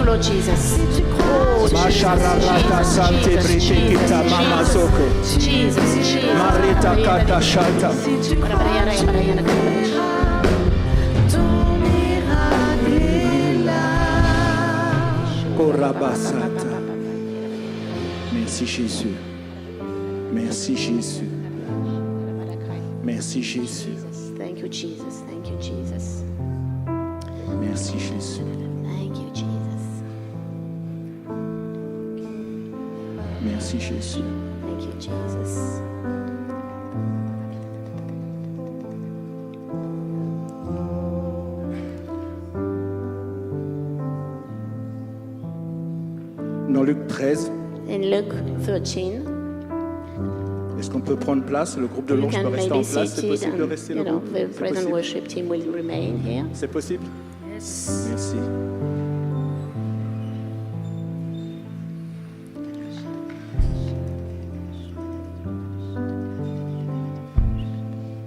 you, Lord Jesus. Oh, Mashararata sante brete kita mama soko. Jesus. Marita kata shata. Korabasata. Merci Jésus. Merci Jésus. Merci Jésus. Thank you, Jesus. Thank you, Jesus. Merci Jésus. Thank you, Jesus. Merci Jésus. Thank you, Jesus. Dans Luc 13, In Luke 13, est-ce qu'on peut prendre place? Le groupe de you louange peut can rester en maybe place? C'est sit possible de and, rester you le know, groupe? the C'est praise and possible? worship team will remain here. C'est possible? Yes. Merci.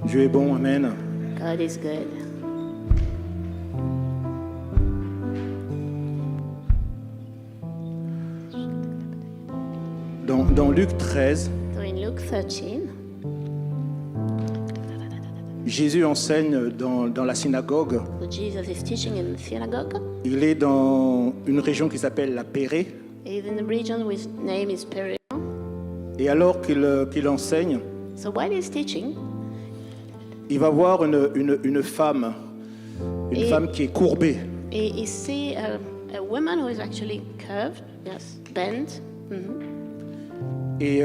Dieu est bon, Amen. God is good. Dans Luc 13, So in Luke 13, Jésus enseigne dans la synagogue. so Jesus is teaching in the synagogue. Il est dans une région qui s'appelle la Pérée. He's in the region which name is Perea. Et alors qu'il enseigne, So while he's teaching, il va voir une femme qui est courbée. he see a woman who is actually curved, yes, bent. Et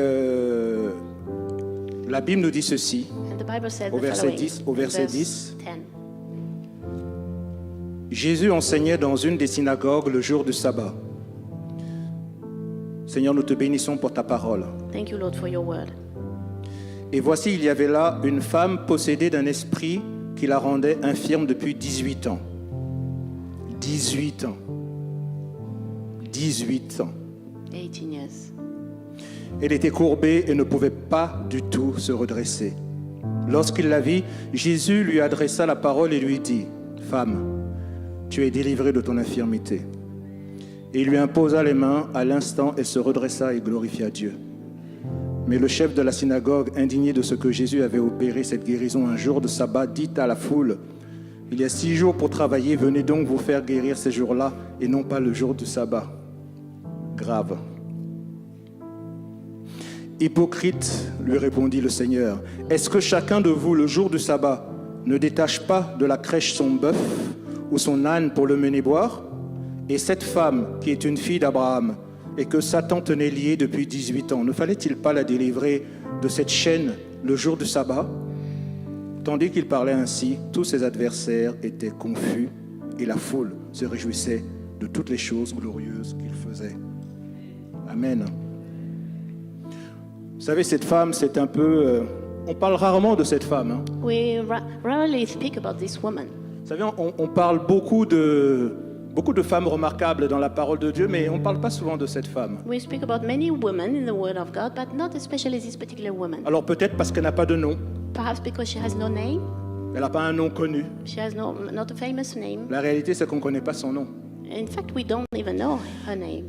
la Bible nous dit ceci, And the Bible said au the verset following. 10, au verset Verse 10. 10. Jésus enseignait dans une des synagogues le jour du sabbat. Seigneur, nous te bénissons pour ta parole. Thank you, Lord, for your word. Et voici, il y avait là une femme possédée d'un esprit qui la rendait infirme depuis 18 ans. 18 ans. 18 ans. 18 years. Elle était courbée et ne pouvait pas du tout se redresser. Lorsqu'il la vit, Jésus lui adressa la parole et lui dit, « Femme, tu es délivrée de ton infirmité. » Et il lui imposa les mains. À l'instant, elle se redressa et glorifia Dieu. Mais le chef de la synagogue, indigné de ce que Jésus avait opéré cette guérison un jour de sabbat, dit à la foule, « Il y a 6 jours pour travailler, venez donc vous faire guérir ces jours-là et non pas le jour du sabbat. » Grave. Hypocrite, lui répondit le Seigneur, est-ce que chacun de vous, le jour du sabbat, ne détache pas de la crèche son bœuf ou son âne pour le mener boire? Et cette femme, qui est une fille d'Abraham, et que Satan tenait liée depuis 18 ans, ne fallait-il pas la délivrer de cette chaîne le jour du sabbat? Tandis qu'il parlait ainsi, tous ses adversaires étaient confus, et la foule se réjouissait de toutes les choses glorieuses qu'il faisait. Amen. Vous savez, cette femme, c'est un peu... on parle rarement de cette femme. Hein. We rarely speak about this woman. Vous savez, on parle beaucoup de femmes remarquables dans la parole de Dieu, mais on ne parle pas souvent de cette femme. We speak about many women in the Word of God, but not especially this particular woman. Alors peut-être parce qu'elle n'a pas de nom. Perhaps because she has no name. Elle n'a pas un nom connu. She has not a famous name. La réalité, c'est qu'on ne connaît pas son nom. In fact, we don't even know her name.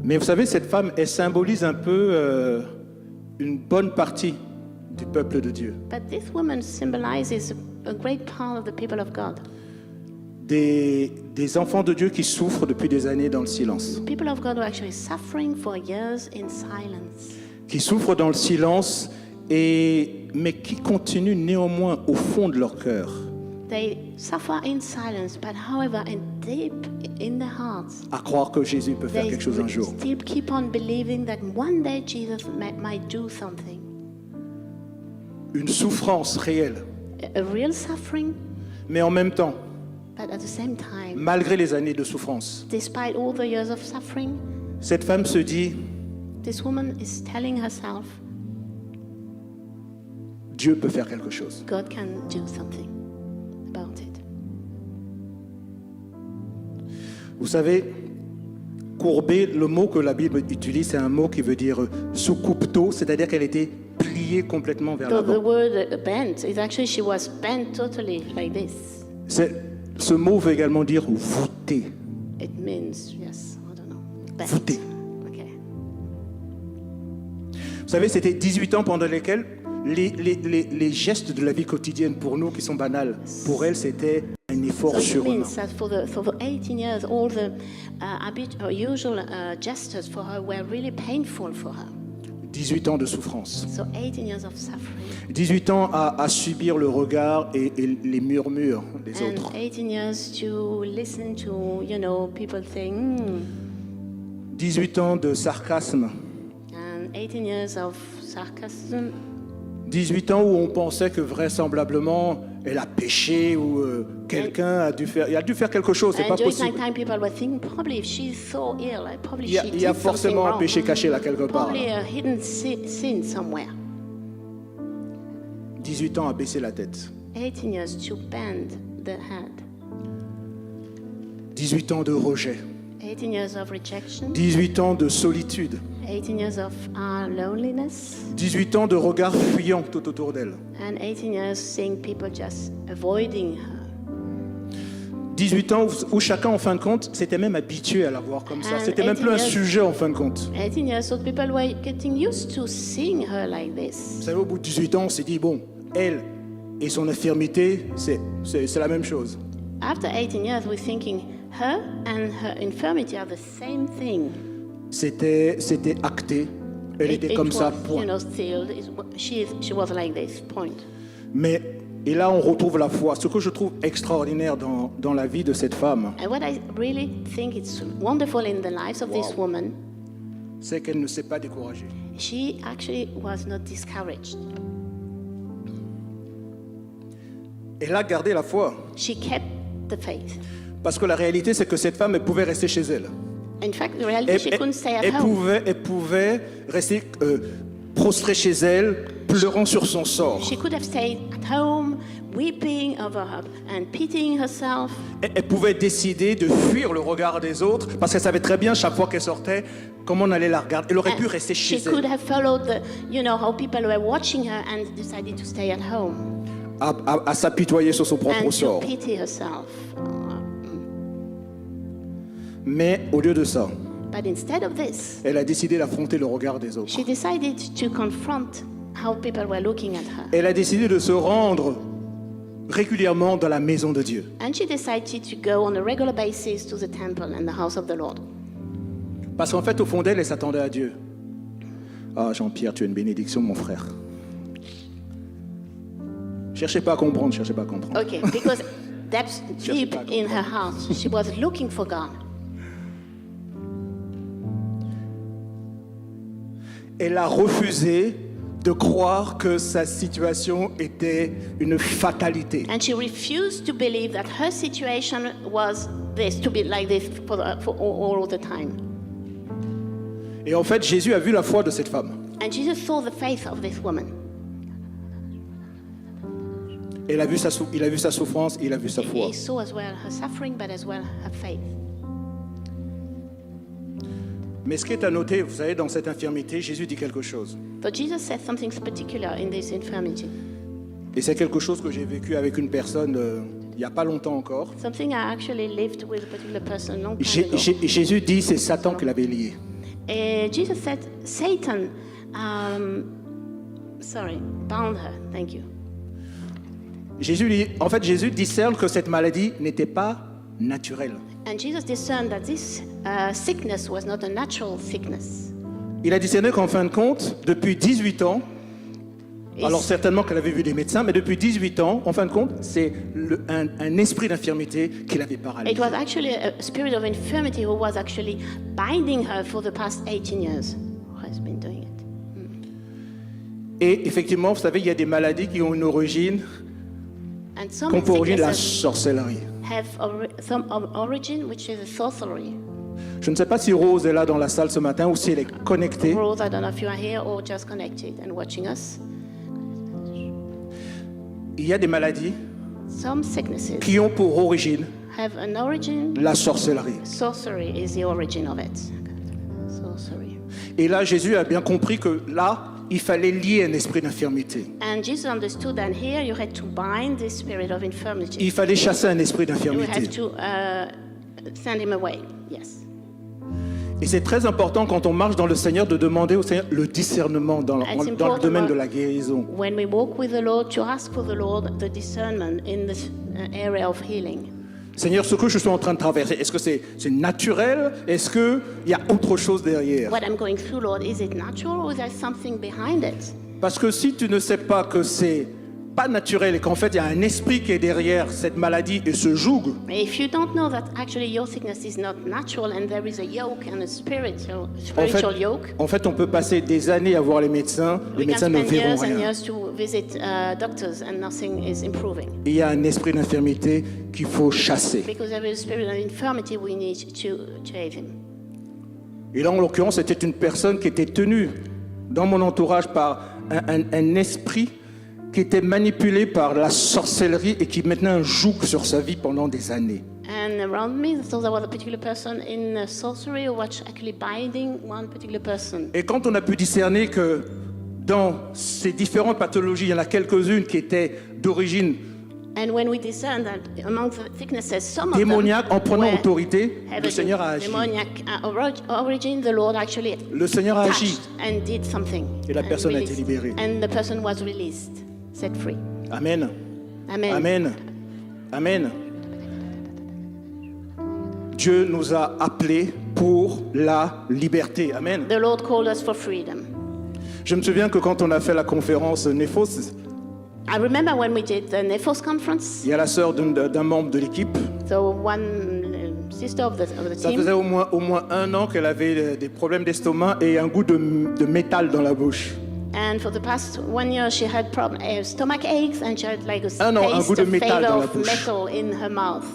Mais vous savez, cette femme, elle symbolise un peu une bonne partie du peuple de Dieu. But this woman symbolizes a great part of the people of God. Des enfants de Dieu qui souffrent depuis des années dans le silence. People of God who are actually suffering for years in silence. Qui souffrent dans le silence, mais qui continuent néanmoins au fond de leur cœur. They suffer in silence, but however, and deep in their hearts, à croire que Jésus peut faire they quelque chose un jour. still keep on believing that one day Jesus might do something. Une souffrance réelle. A real suffering, Mais en même temps, but at the same time, malgré les années de souffrance, despite all the years of suffering, cette femme se dit, this woman is telling herself, Dieu peut faire quelque chose. God can do something about it. Vous savez, courber, le mot que la Bible utilise, c'est un mot qui veut dire sous coupe-tôt, c'est-à-dire qu'elle était pliée complètement vers So the l'avant. word bent is actually she was bent totally like this. Ce mot veut également dire voûté. It means, yes, I don't know. Bend. Voûter. Okay. Vous savez, c'était 18 ans pendant lesquels les gestes de la vie quotidienne, pour nous qui sont banals, pour elle, c'était un effort So it surhumain. means that for the 18 years, all the usual gestures for her were really painful for her. 18 ans de souffrance. So 18 years of suffering. 18 ans à subir le regard et les murmures des And autres. 18 years to listen to, people saying, 18 ans de sarcasme. and 18 years of sarcasm. 18 ans où on pensait que vraisemblablement elle a péché ou quelqu'un a dû faire quelque chose, c'est And pas during that possible. time, people were thinking, probably if she's so ill, probably Il y a- she il y a did something forcément un wrong. péché caché là quelque part. Probably a hidden sin somewhere. 18 ans à baisser la tête. 18 years to bend the head. 18 ans de rejet. 18 years of rejection. 18 ans de solitude. 18 years of loneliness. 18 ans de regard fuyant tout autour d'elle. And 18 years seeing people just avoiding her. 18 ans où chacun, en fin de compte, s'était même habitué à la voir comme ça. And C'était même plus un 18 years. sujet, en fin de compte. 18 years old people were getting used to seeing her like this. Vous savez, au bout de 18 ans, on s'est dit, bon, elle et son infirmité, c'est la même chose. After 18 years, we're thinking her and her infirmity are the same thing. C'était acté. Elle était comme ça, was, point. sealed. She was like this, point. Mais, et là, on retrouve la foi. Ce que je trouve extraordinaire dans la vie de cette femme, And what I really think is wonderful in the lives of this woman, c'est qu'elle ne s'est pas découragée. she actually was not discouraged. Elle a gardé la foi. She kept the faith. Parce que la réalité, c'est que cette femme, elle pouvait rester chez elle. In fact, the reality, she couldn't stay at home. Elle pouvait rester prostrée chez elle, pleurant sur son sort. She could have stayed at home, weeping over her and pitying herself. Elle pouvait décider de fuir le regard des autres, parce qu'elle savait très bien, chaque fois qu'elle sortait, comment on allait la regarder. Elle aurait pu rester chez She could elle, have followed how people were watching her and decided to stay at home à s'apitoyer sur son propre and to sort. pity herself. Mais au lieu de ça, But instead of this, elle a décidé d'affronter le regard des autres. she decided to confront how people were looking at her. Elle a décidé de se rendre régulièrement dans la maison de Dieu. And she decided to go on a regular basis to the temple and the house of the Lord. Parce qu'en fait, au fond d'elle, elle s'attendait à Dieu. Ah, Jean-Pierre, tu es une bénédiction, mon frère. Cherchez pas à comprendre, cherchez pas à comprendre. Okay, because that's deep in her heart. She was looking for God. Elle a refusé de croire que sa situation était une fatalité. And she refused to believe that her situation was this, to be like this for all the time. Et en fait, Jésus a vu la foi de cette femme. And Jesus saw the faith of this woman. Il a vu sa souffrance, il a vu sa foi. He saw as well her suffering, but as well her faith. Mais ce qui est à noter, vous savez, dans cette infirmité, Jésus dit quelque chose. But Jesus said something particular in this infirmity. Et c'est quelque chose que j'ai vécu avec une personne il n'y a pas longtemps encore. Something I actually lived with a particular person long time ago. Jésus dit, c'est Satan qui l'avait lié. Jesus said Satan, bound her. Thank you. Jésus discerne que cette maladie n'était pas naturelle. And Jesus discerned that this sickness was not a natural sickness. Il a discerné qu'en fin de compte, depuis 18 ans, alors certainement qu'elle avait vu des médecins, mais depuis 18 ans, en fin de compte, c'est un esprit d'infirmité qui l'avait paralysée. It was actually a spirit of infirmity who was actually binding her for the past 18 years. Who has been doing it? Et effectivement, vous savez, il y a des maladies qui ont une origine, And qui some ont pour origine la sicknesses sorcellerie. have some origin, which is a sorcery. Je ne sais pas si Rose est là dans la salle ce matin ou si elle est connectée. Rose, I don't know if you are here or just connected and watching us. Il y a des maladies Some sicknesses qui ont pour origine have an origin. la sorcellerie. Sorcery is the origin of it. Sorcery. Et là, Jésus a bien compris que là, il fallait lier un esprit d'infirmité. And Jesus understood that here you had to bind this spirit of infirmity. Il fallait chasser un esprit You had d'infirmité. to send him away. Yes. Et c'est très important quand on marche dans le Seigneur de demander au Seigneur le discernement dans le domaine de la guérison. When we walk with the Lord, to ask for the Lord the discernment in this area of healing. Seigneur, ce que je suis en train de traverser, est-ce que c'est naturel? Est-ce qu'il y a autre chose derrière? What I'm going through, Lord, is it natural or is there something behind it? Parce que si tu ne sais pas que c'est pas naturel et qu'en fait il y a un esprit qui est derrière cette maladie et ce joug, If you don't know that actually your sickness is not natural and there is a yoke and a spiritual yoke, en fait on peut passer des années à voir les médecins we can ne spend verront years and rien. years to visit doctors and nothing is improving. Et il y a un esprit d'infirmité qu'il faut chasser. Because there is a spirit of infirmity we need to chase him. Et là en l'occurrence c'était une personne qui était tenue dans mon entourage par un esprit qui était manipulé par la sorcellerie et qui maintenant un joug sur sa vie pendant des années. And around me, so there was a particular person in sorcery who was actually binding one particular person. Et quand on a pu discerner que dans ces différentes pathologies, il y en a quelques-unes qui étaient d'origine And when we discern that among the sicknesses, some of démoniaque, en them prenant were autorité, le having Seigneur a agi. demoniac origin, the Lord actually Le Seigneur a agi. touched and did something. Et la and personne a été released. libérée. And the person was released, set free. Amen. Amen. Amen. Amen. Dieu nous a appelés pour la liberté. Amen. The Lord called us for freedom. Je me souviens que quand on a fait la conférence Néphos, I remember when we did the Nephos conference, il y a la sœur d'un membre de l'équipe. so one sister of the Ça team, faisait au moins 1 an qu'elle avait des problèmes d'estomac et un goût de métal dans la bouche. and for the past 1 year she had stomach aches and she had like a Un goût taste de of métal flavor dans la of bouche. metal in her mouth.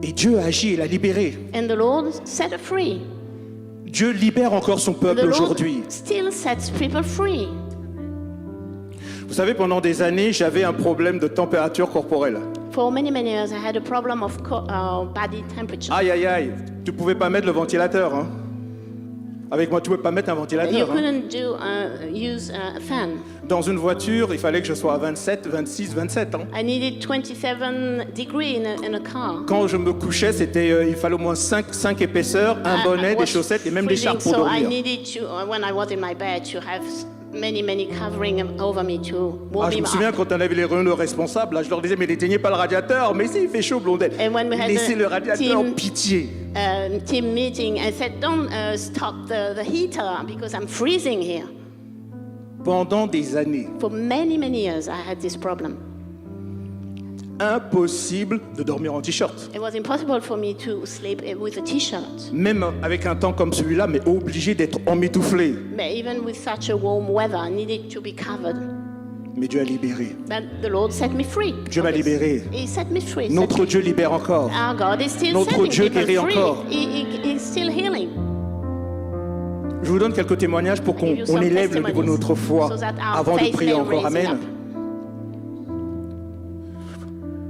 Et Dieu a agi et l'a libérée. And the Lord set her free. Dieu libère encore son The peuple Lord aujourd'hui. still sets people free. Vous savez, pendant des années, j'avais un problème de température corporelle. For many years I had a problem of body temperature. Aïe, aïe, aïe. Tu pouvais pas mettre le ventilateur. Hein. Avec moi, tu pouvais pas mettre un You ventilateur. Hein. couldn't use a fan. Dans une voiture, il fallait que je sois à 27, 26, 27 ans. I needed 27 degrees in a car. Quand je me couchais, il fallait au moins 5 épaisseurs, un bonnet, I des was chaussettes et même des freezing, écharpes pour so I dormir. needed to, when I was in my bed, to have many covering over me to warm Je him me souviens up. quand on avait les réunions responsables, là, je leur disais, mais n'éteignez pas le radiateur. Mais si, il fait chaud, blondelle. And when we had Laissez the le radiateur, team- pitié. Team meeting, I said, don't stop the heater because I'm freezing here. Pendant des années, For many years, I had this problem. impossible de dormir en t-shirt. It was impossible for me to sleep with a t-shirt. Même avec un temps comme celui-là, mais obligé d'être emmitouflé. But even with such a warm weather, I needed to be covered. Mais Dieu a libéré. But the Lord set me free. Dieu m'a of this. libéré. He set me free. Notre Dieu libère encore. Our God is still Notre setting Dieu people guérit free. encore. He's still healing. Je vous donne quelques témoignages pour qu'on Give you some élève le niveau de notre foi so that our avant de faith prier may encore. raise Amen. up.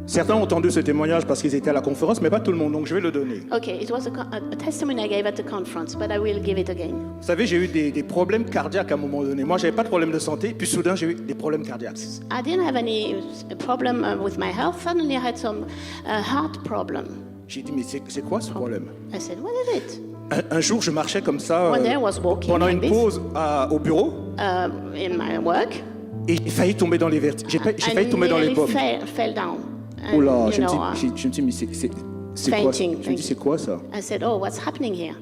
Certains ont entendu ce témoignage parce qu'ils étaient à la conférence, mais pas tout le monde, donc je vais le donner. Okay, it was a testimony I gave at the conference, but I will give it again. Vous savez, j'ai eu des problèmes cardiaques à un moment donné. Moi, j'avais pas de problème de santé, puis soudain, j'ai eu des problèmes cardiaques. I didn't have any problem with my health. Suddenly I had some heart problem. J'ai dit, mais c'est quoi ce problème? I said, what is it? Un jour, je marchais comme ça One day I was walking pendant like une this. pause au bureau, In my work. et j'ai failli tomber dans les vertiges. J'ai I failli tomber dans les nearly pommes. fell down. And, Oh là, you je me know, dis, mais c'est quoi? fainting, Je me dis, c'est quoi ça? I said, oh, what's happening here?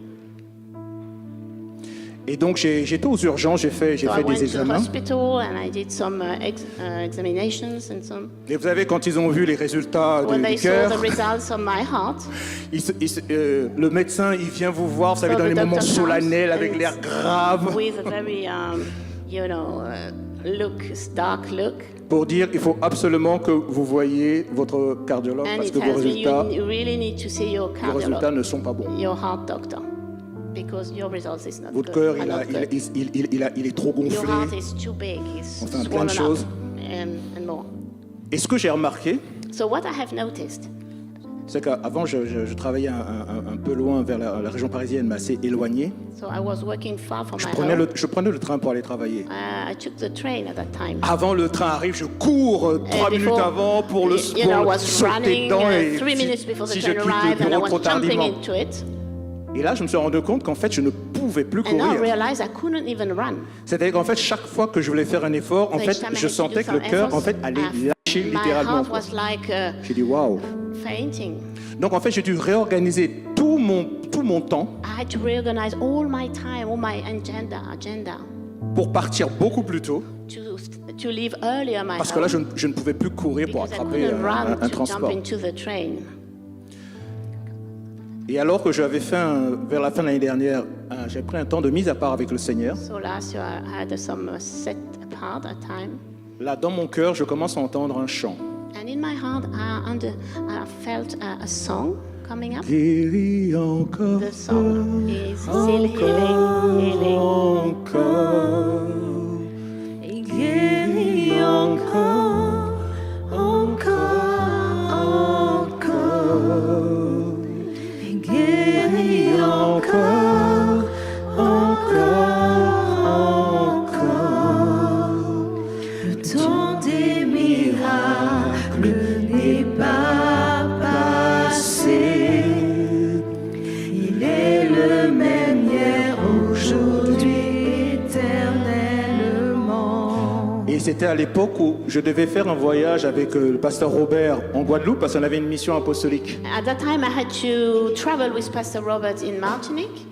Et donc, j'étais aux urgences, j'ai fait So I des went to the examens. hospital and I did some examinations and some. Et vous savez, quand ils ont vu les résultats When du they saw cœur, the results of my heart, le médecin, il vient vous voir, vous savez, So dans the les moments doctor comes solennels, avec and l'air grave, with a very, dark look, pour dire il faut absolument que vous voyiez votre cardiologue and parce it que vos tells me résultats, you really need to see your les résultats cardiologist, ne sont pas bons. your heart doctor, because your results is not Votre good. cœur, are not good. il est trop Your gonflé. heart is too big, it's Enfin, plein de swollen choses. up, and more. Et ce que j'ai remarqué, So what I have noticed, C'est qu'avant, je travaillais un peu loin vers la région parisienne, mais assez éloignée. So I was working far from Je my prenais, home. je prenais le train pour aller travailler. I took the train at that time. Avant le train arrive, je cours 3 minutes before, avant pour le you know, I was sauter running dedans. Et 3 minutes before the si je train quitte le arrived, and I bureau trop was jumping tardivement. into it. Et là, je me suis rendu compte qu'en fait, je ne pouvais plus And now I courir. realized I couldn't even run. C'est-à-dire qu'en fait, chaque fois que je voulais faire un effort, en So fait, each time I je had to sentais do que le some cœur, efforts, en fait, allait lâcher my littéralement. heart was like J'ai dit waouh. fainting. Donc en fait, j'ai dû réorganiser tout mon temps I had to reorganize all my time, all my agenda pour partir beaucoup plus tôt, to leave earlier my parce que là, home, je ne pouvais plus courir pour because I attraper couldn't run un to jump transport. into the train. Et alors que j'avais fait, vers la fin de l'année dernière, j'ai pris un temps de mise à part avec le Seigneur, So last year I had some set apart a time. là, dans mon cœur, je commence à entendre un chant. And in my heart, I felt a song coming up. Guéris encore, The song is still healing. encore, Guéris encore, guéris encore, Le temps des miracles n'est pas passé. Il est le même hier, aujourd'hui, éternellement. Et c'était à l'époque où je devais faire un voyage avec le pasteur Robert en Guadeloupe parce qu'on avait une mission apostolique. At that time, I had to travel with Pastor Robert in Martinique,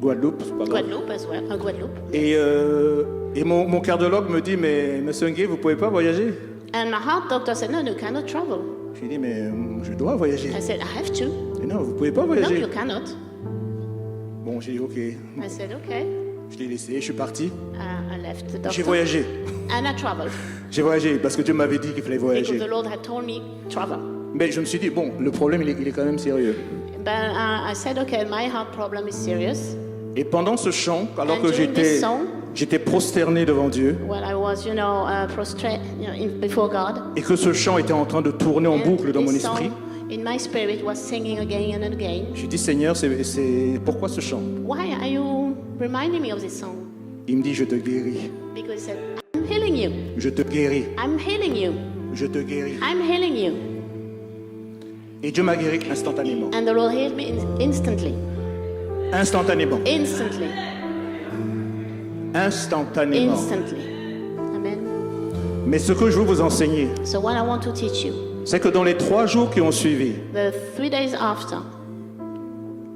Guadeloupe, c'est pas grave. Guadeloupe as well, Guadeloupe. Et mon cardiologue me dit, mais monsieur Nguyen, vous pouvez pas voyager? And my heart doctor said, no, you cannot travel. J'ai dit, mais je dois voyager. I said, I have to. Et non, vous pouvez pas No, voyager. you cannot. Bon, j'ai dit, ok. I said, okay. Je l'ai laissé, je suis parti. I left the doctor. J'ai voyagé. And I traveled. J'ai voyagé parce que Dieu m'avait dit qu'il fallait Because voyager. the Lord had told me, travel. Mais je me suis dit, bon, le problème, il est quand même sérieux. But I said, okay, my heart problem is serious. Et pendant ce chant, alors And que during this song, j'étais prosterné devant Dieu, well, I was, prostrate before God. et que ce chant était en train de tourner en And boucle dans mon this esprit, song, in my spirit, was singing again and again. j'ai dit, Seigneur, c'est pourquoi ce chant? Why are you reminding me of this song? Il me dit, je te guéris. Because he said, I'm healing you. Je te guéris. I'm healing you. Je te guéris. I'm healing you. Et Dieu m'a guéri instantanément. And the Lord healed me instantly. Instantanément. Instantly. Instantanément. Instantly. Amen. Mais ce que je veux vous enseigner, So what I want to teach you, c'est que dans les 3 jours qui ont suivi, the 3 days after,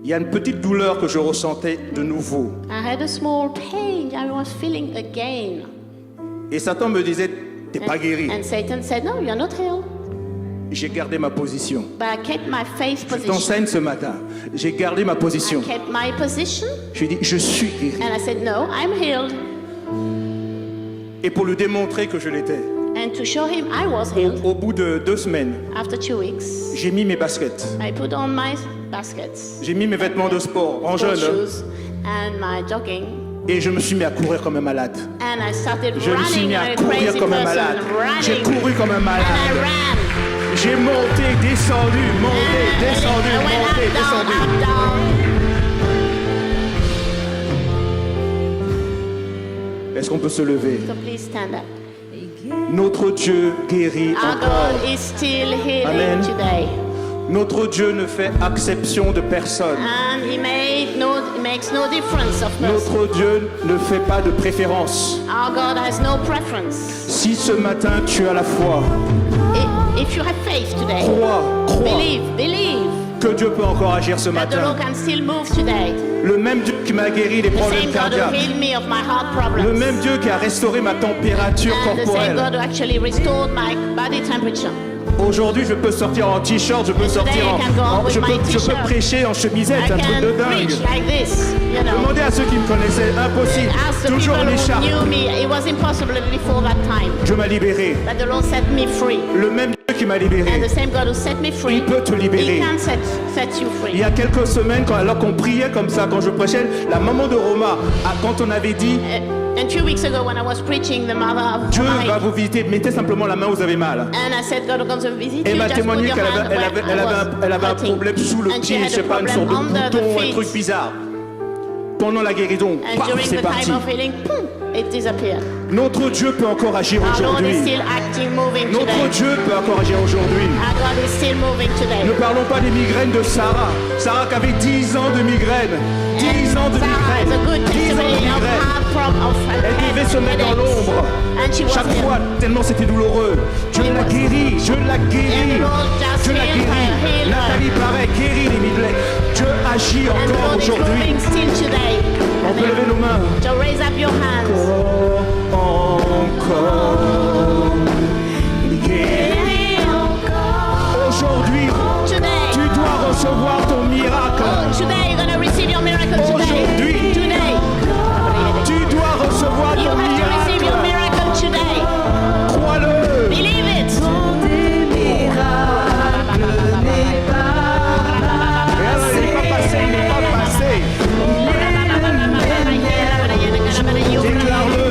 il y a une petite douleur que je ressentais de nouveau. I had a small pain I was feeling again. Et Satan me disait, t'es pas guéri. And Satan said, no, you're not healed. J'ai gardé ma position. But I kept my faith Je position. t'enseigne ce matin. J'ai gardé ma I position. kept my position. Je lui ai dit, je suis guéri. And I said, no, I'm healed. Et pour lui démontrer que je l'étais, And to show him I was healed, au bout de 2 semaines, after 2 weeks, j'ai mis mes baskets. I put on my baskets, J'ai mis mes vêtements de sport en sport jeune. shoes, and my jogging. Et je me suis mis à courir comme un malade. And I started Je me suis running mis à like a courir crazy comme un person, malade. J'ai running. couru comme un And I malade. ran. J'ai monté, descendu, monté, descendu, I went monté, up, down, descendu. up, down. Est-ce qu'on peut se lever? So please stand up. Notre Dieu guérit Our encore. God is still healing Amen. today. Notre Dieu ne fait exception de personne. And he makes no difference of person. Notre Dieu ne fait pas de préférence. Our God has no preference. Si ce matin tu as la foi, If you have faith today, crois believe que Dieu peut encore agir ce that the Lord matin. can still move today. Le même Dieu qui m'a guéri des The problèmes same God who cardiaques. healed me of my heart problems. Le même Dieu qui a restauré ma température And the same God corporelle. who actually restored my body temperature. Aujourd'hui, je peux sortir en t-shirt, je peux And today sortir I can go on with je my peux t-shirt. prêcher en chemisette, I un truc de can dingue. preach like this, you know. Demandez à ceux qui me connaissaient, impossible. Ask the Toujours en people who écharpe. knew me, it was impossible before that time. Dieu m'a libéré. But the Lord set me free. Le même Dieu qui m'a And libéré, the same God who set me free, il peut te libérer. He can set you Il free. y a quelques semaines, alors qu'on priait comme ça, quand je prêchais, la maman de Roma, quand on avait dit And 2 weeks ago when I was preaching, the mother of Dieu Roma, va vous visiter, mettez simplement la main où vous avez mal. and I said God will come to visit Et you, m'a just put témoigné your qu'elle hand avait, elle avait un hurting. problème sous le And she pied, had je sais a pas, une sorte de problem under the bouton, un feet. truc bizarre. Pendant la guérison, And paf, during c'est the parti. time of healing, boom, it disappeared. Notre Dieu peut encore agir Our Lord is aujourd'hui. still acting, moving Notre today. Dieu peut encore agir aujourd'hui. Our God is still moving today. Ne parlons pas des migraines de Sarah. Sarah qui avait 10 ans de migraine. 10 ans de Sarah is a good migraine. 10 ans de testimony of migraine. her Elle devait se mettre dans l'ombre. And she was Chaque healed. fois, tellement c'était douloureux. Dieu l'a guéri, Dieu l'a guéri. And the Lord just Dieu l'a healed guéri. her, healed her. Nathalie, pareil, guéri les migraines. Dieu agit And the encore Lord is aujourd'hui. moving still today. On peut lever nos mains. So raise up your hands. Encore. Guéris encore. Aujourd'hui, Today. tu dois recevoir ton miracle. Today you're going to receive your miracle today. Aujourd'hui. Today. Tu dois recevoir You ton have to receive your miracle. miracle today. Crois-le. Believe it. Des miracles n'est pas Et alors, il n'est pas passé, il n'est pas passé. Déclare-le.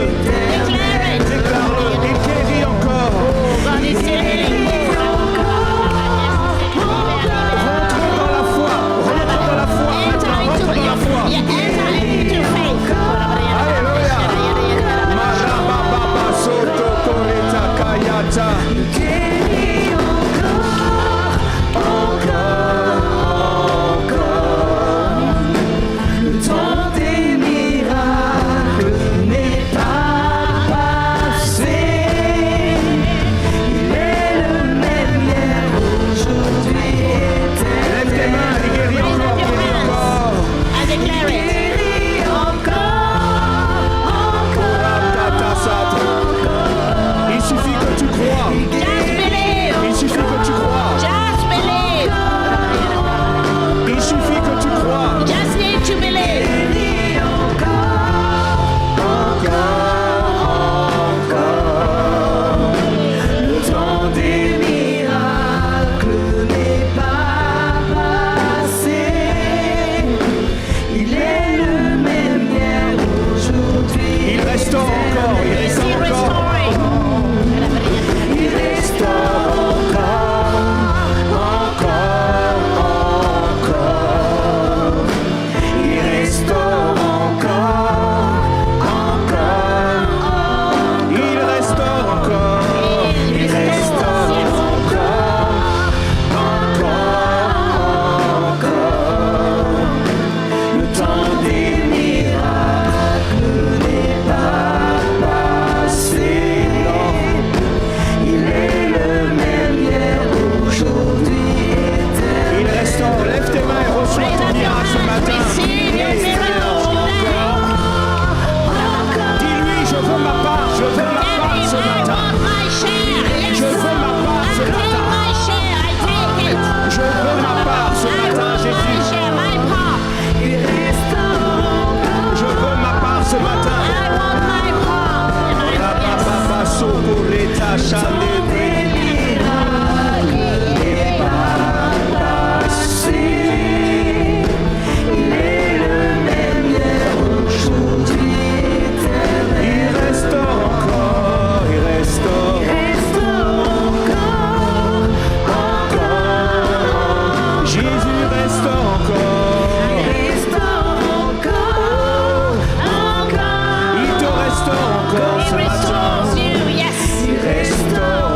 Declare it. Déclare-le. Et guéris encore. God is still healing. Rentre dans la foi. Rentre dans la foi. Enter Maintenant, rentre into dans la foi. enter into faith. Alléluia. Marababa soto koreta kayata. guéri encore. Le temps des miracles n'est pas passé. Il est le même hier, aujourd'hui, Lève tes éternel. mains et guéris Raise encore. up your Guéris hands encore. and declare it. Guéri encore. Ratatasat. Il suffit que tu crois. Just believe. Il suffit que tu crois. Just believe. Il suffit que tu crois. Just need to believe. Guéri encore. Le temps des miracles n'est pas passé. Il est le même hier, aujourd'hui. Il restaure encore. Il Is restaure he encore. restoring? Il restaure encore. Il restaure encore. Il restaure encore. Il restore. Yes. Le temps des miracles n'est pas passé. Il est le même hier, aujourd'hui, éternel. Il restaure. Lève tes mains et reçois Raise ton up your miracle ce hands. matin. Receive your miracle today. Dis-lui, je veux ma part. Je veux ma part ce I matin. want my share. Yes. Je veux ma part I ce take matin. my share. I take it. Je veux ma part ce I matin, want my Jésus. share, my part. Il restaure Je veux ma part ce matin. I want my part. And I yes. Papa socorreta chande. des miracles n'est pas passé. Il est le même hier, aujourd'hui, éternel. Il restaure encore. Il restaure. Restaure encore. Jésus restaure encore. Restaure encore. Il te restaure encore He ce matin. restores you. Yes. Il restaure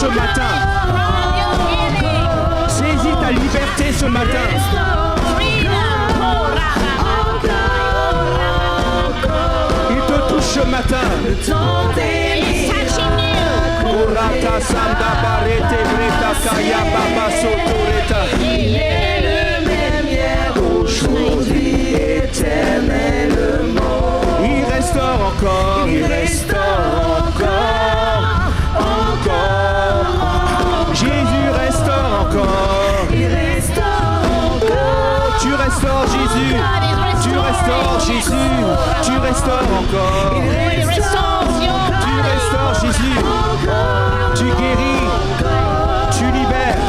ce matin. Saisis ta liberté ce matin. Il te touche ce matin. Orata sanda barete breta kaya baba sotoreta. Il est le même hier, aujourd'hui, éternellement. Il restaure encore, il restaure encore. Jésus restaure encore. Il restaure encore. Tu restaures Jésus. Tu restaures Jésus. Tu restaures encore. Tu restaures Jésus. Tu guéris. Tu libères.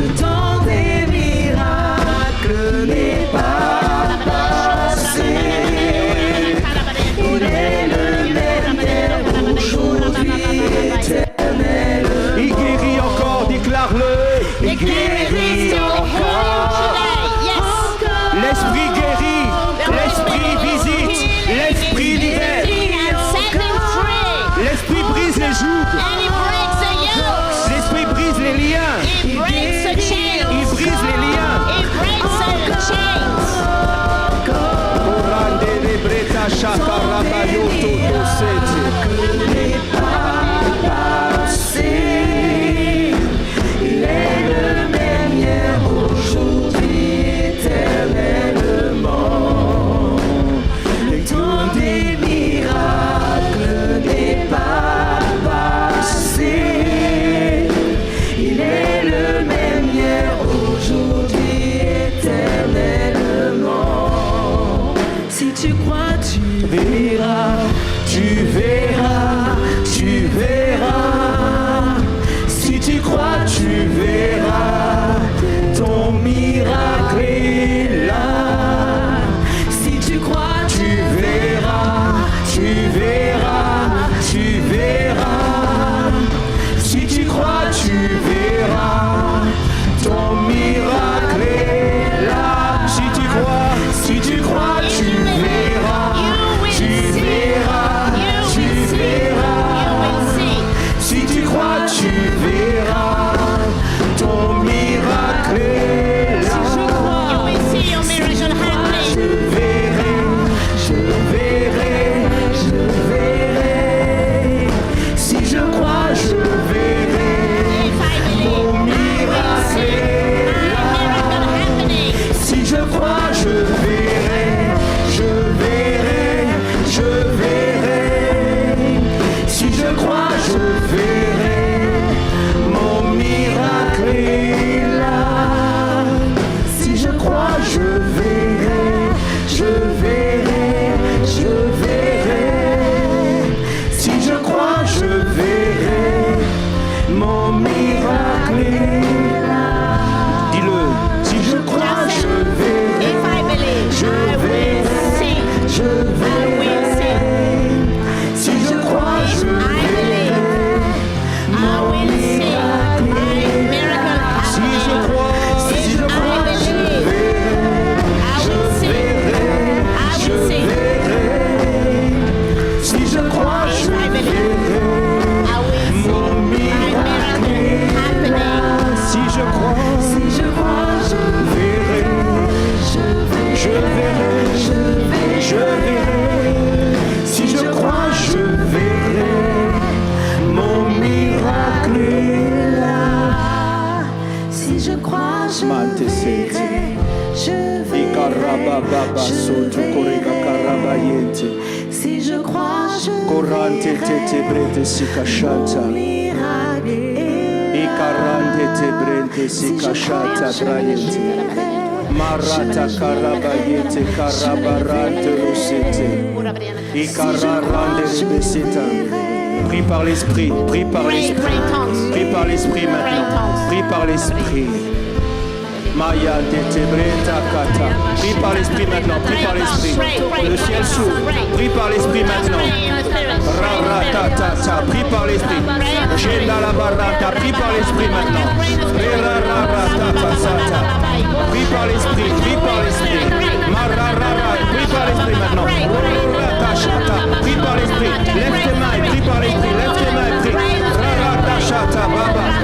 Le temps des miracles n'est pas passé. Il est le même hier, aujourd'hui, éternellement. Il guérit encore, déclare-le. Il guérit encore. L'esprit guérit. L'esprit visite. L'esprit libère. L'esprit brise les jougs. L'esprit brise les liens. Il brise les liens. Orande lebreta shakaraba yoto dosete. Il est le même hier, aujourd'hui, éternellement. Le temps des miracles n'est pas passé. Il est le même hier, aujourd'hui, éternellement. Si tu crois, tu verras, tu verras, tu verras. Si tu crois, tu verras, ton miracle est là. Si tu crois, tu verras, tu verras, tu verras. Si tu crois, tu verras, ton miracle est là. Si tu crois, tu verras, tu verras, tu verras. Si tu crois, tu verras, ton miracle est là. Je verrai, je verrai, je verrai. Si je crois, je verrai, mon miracle est là. Si je crois, je verrai, je verrai, je verrai. Si je crois, je verrai, mon miracle est là. Si je crois, je verrai, je verrai, je verrai. Si je crois, je verrai, mon miracle est là. Dis-le. Si je crois, je verrai, je verrai, je verrai. Si je crois, je verrai, mon miracle est là. Si je crois, Si je crois, je verrai, je verrai, je verrai. Si je crois, je verrai, mon miracle est là. si je crois, Si je crois, je verrai, je verrai, je verrai, je verrai. Si je crois, je verrai, mon miracle est là. Si je crois, je Mante sete. verrai, je Ikaraba verrai, baba soto korega karabayente. si je crois, je Korante verrai, tete brete sikashata. mon miracle est là. Ikarante te brete sikashata brayente. Marata karabayete karabarante rosete. Ikararande rebeseta. Prie par l'esprit, prie par l'esprit. Prie par l'esprit maintenant. Prie par l'esprit. Maya de Tebreta Kata. Prie par l'esprit maintenant. Prie par l'esprit. Le ciel s'ouvre. Prie par l'esprit maintenant. Raratata. Prie par l'esprit. Jenda la barata. Prie par l'esprit maintenant. Raratata. Prie par l'esprit. Prie par l'esprit. Mararara. Prie par l'esprit maintenant. Raratachata. Prie par l'esprit. Lève tes mains et prie par l'esprit. Lève tes mains et prie. Raratachata. Baba.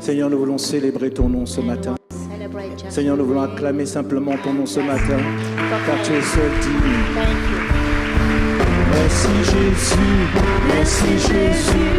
Seigneur, nous voulons célébrer ton nom ce matin. Celebrate just Seigneur, nous voulons acclamer simplement ton nom ce matin, car tu es seul digne. Thank you. Merci Jésus, merci Jésus,